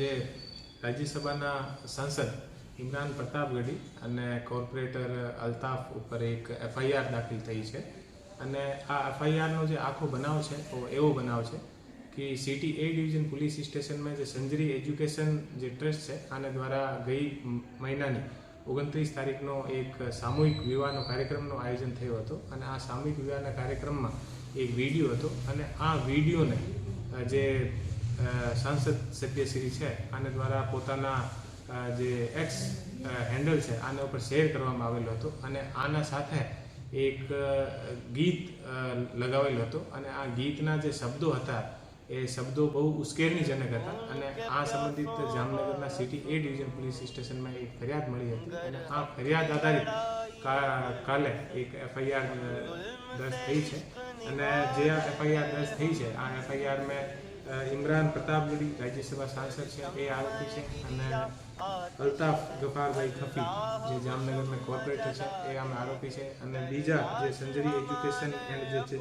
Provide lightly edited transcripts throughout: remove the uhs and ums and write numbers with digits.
જે રાજ્યસભાના સાંસદ ઇમરાન પ્રતાપગઢી અને કોર્પોરેટર અલ્તાફ ઉપર એક FIR દાખલ થઈ છે અને આ FIRનો જે આખો બનાવ છે એવો બનાવ છે કે સિટી A ડિવિઝન પોલીસ સ્ટેશનમાં જે સંજરી એજ્યુકેશન જે ટ્રસ્ટ છે આને દ્વારા ગઈ મહિનાની 29 તારીખનો એક સામૂહિક વિવાહનો કાર્યક્રમનો આયોજન થયો હતો અને આ સામૂહિક વિવાહના કાર્યક્રમમાં એક વિડીયો હતો અને આ વિડીયોને જે સાંસદ સભ્યશ્રી છે આને દ્વારા પોતાના જે એક્સ હેન્ડલ છે આના ઉપર શેર કરવામાં આવેલો હતો અને આના સાથે એક ગીત લગાવેલો હતો અને આ ગીતના જે શબ્દો હતા એ શબ્દો બહુ ઉશ્કેરણીજનક હતા અને આ સંબંધિત જામનગરના સિટી A ડિવિઝન પોલીસ સ્ટેશનમાં એક ફરિયાદ મળી હતી અને આ ફરિયાદ આધારિત કાલે એક FIR દર્જ થઈ છે અને જે આ FIR દર્જ થઈ છે આ FIR મેં ઇમરાન પ્રતાપગઢી રાજ્યસભા સાંસદ છે એ આરોપી છે અને અલ્તાફ ગફારભાઈ ખફી જે જામનગરના કોર્પોરેટર છે એ આમ આરોપી છે અને બીજા જે સંજરી એજ્યુકેશન એન્ડ જે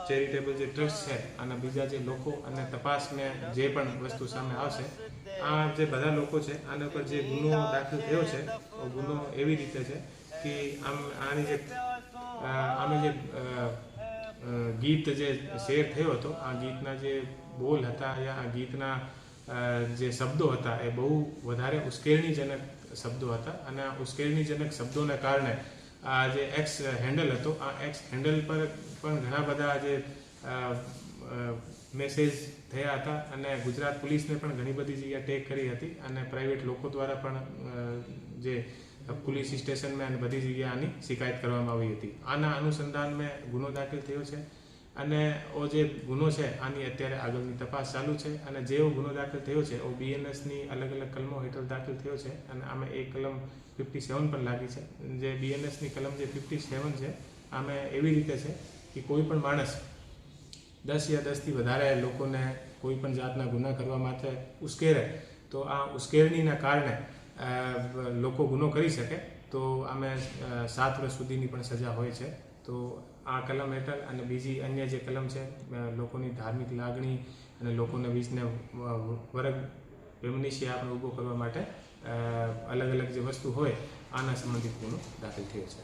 ચેરિટેબલ જે ટ્રસ્ટ છે અને બીજા જે લોકો અને તપાસમાં જે પણ વસ્તુ સામે આવશે આ જે બધા લોકો છે આના ઉપર જે ગુનો દાખલ થયો છે ગુનો એવી રીતે છે કે આની જે ગીત જે શેર થયો હતો આ ગીતના જે બોલ હતા યા આ ગીતના જે શબ્દો હતા એ બહુ વધારે ઉશ્કેરણીજનક શબ્દો હતા અને આ ઉશ્કેરણીજનક શબ્દોને કારણે આ જે એક્સ હેન્ડલ હતો આ એક્સ હેન્ડલ પર પણ ઘણા બધા જે મેસેજ થયા હતા અને ગુજરાત પોલીસને પણ ઘણી બધી જગ્યાએ ટેગ કરી હતી અને પ્રાઇવેટ લોકો દ્વારા પણ જે પોલીસ સ્ટેશનમાં અને બધી જગ્યાએ આની શિકાયત કરવામાં આવી હતી આના અનુસંધાનમાં ગુનો દાખલ થયો છે અને જે ગુનો છે આની અત્યારે આગળની તપાસ ચાલુ છે અને જેવો ગુનો દાખલ થયો છે એ BNSની અલગ અલગ કલમો હેઠળ દાખલ થયો છે અને આમાં એક કલમ 57 પણ લાગી છે જે BNSની કલમ જે 57 છે આમાં એવી રીતે છે કે કોઈ પણ માણસ 10 યા 10થી વધારે લોકોને કોઈ પણ જાતના ગુના કરવા માટે ઉશ્કેરે તો આ ઉશ્કેરણીના કારણે લોકો ગુનો કરી શકે તો આમે 7 વર્ષ સુધીની પણ સજા હોય છે તો આ કલમ હેઠળ અને બીજી અન્ય જે કલમ છે લોકોની ધાર્મિક લાગણી અને લોકોને વીજને વર્ગ વેમનીશી આપણે ઊભો કરવા માટે અલગ અલગ જે વસ્તુ હોય આના સંબંધિત ગુનો દાખલ થયો છે.